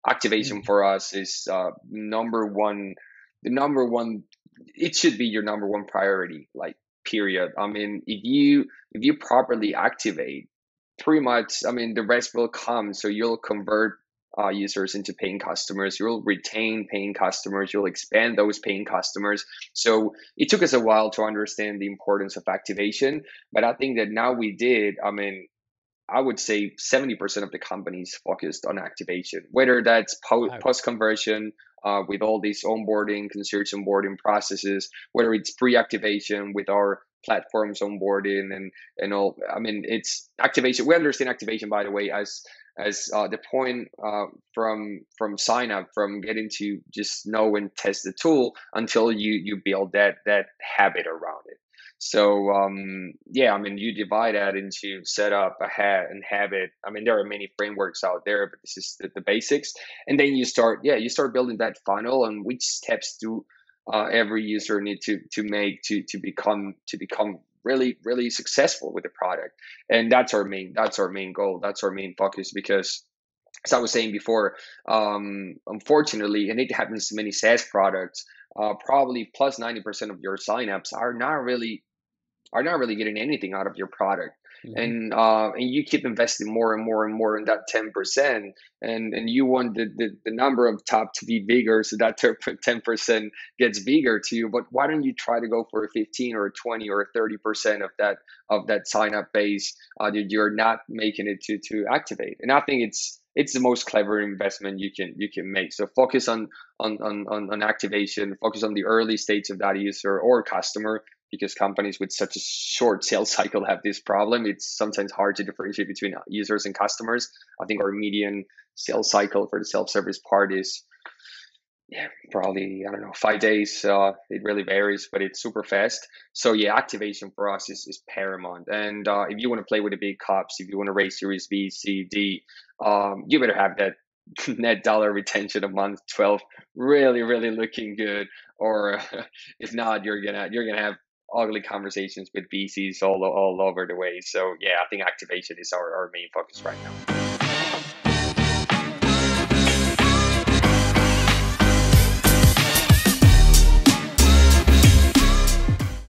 activation for us is number one. The number one, it should be your number one priority, like period. I mean, if you properly activate, pretty much, I mean, the rest will come. So you'll convert users into paying customers. You'll retain paying customers. You'll expand those paying customers. So it took us a while to understand the importance of activation, but I think that now we did. I mean, I would say 70% of the companies focused on activation, whether that's Wow. post conversion with all these onboarding, concierge onboarding processes, whether it's pre activation with our platforms onboarding and all. I mean, it's activation. We understand activation, by the way, as the point from sign up, from getting to just know and test the tool until you build that habit around it. So yeah, I mean, you divide that into setup, a and habit. I mean, there are many frameworks out there, but this is the basics. And then you start building that funnel and which steps do every user need to make to become really successful with the product. And that's our main goal. That's our main focus because, as I was saying before, unfortunately, and it happens to many SaaS products, probably plus 90% of your signups are not really getting anything out of your product. Hmm. And you keep investing more and more and more in that 10%, and you want the number of top to be bigger, so that 10% gets bigger to you. But why don't you try to go for a 15 or a 20 or a 30% of that sign up base that you're not making it to activate? And I think it's the most clever investment you can make. So focus on activation, focus on the early stage of that user or customer, because companies with such a short sales cycle have this problem. It's sometimes hard to differentiate between users and customers. I think our median sales cycle for the self-service part is, yeah, probably, I don't know, 5 days. It really varies, but it's super fast. So yeah, activation for us is paramount. And if you want to play with the big cups, if you want to raise Series B, C, D, you better have that net dollar retention of month 12 really, really looking good. Or if not, you're gonna have ugly conversations with VCs all over the way. So yeah, I think activation is our main focus right now.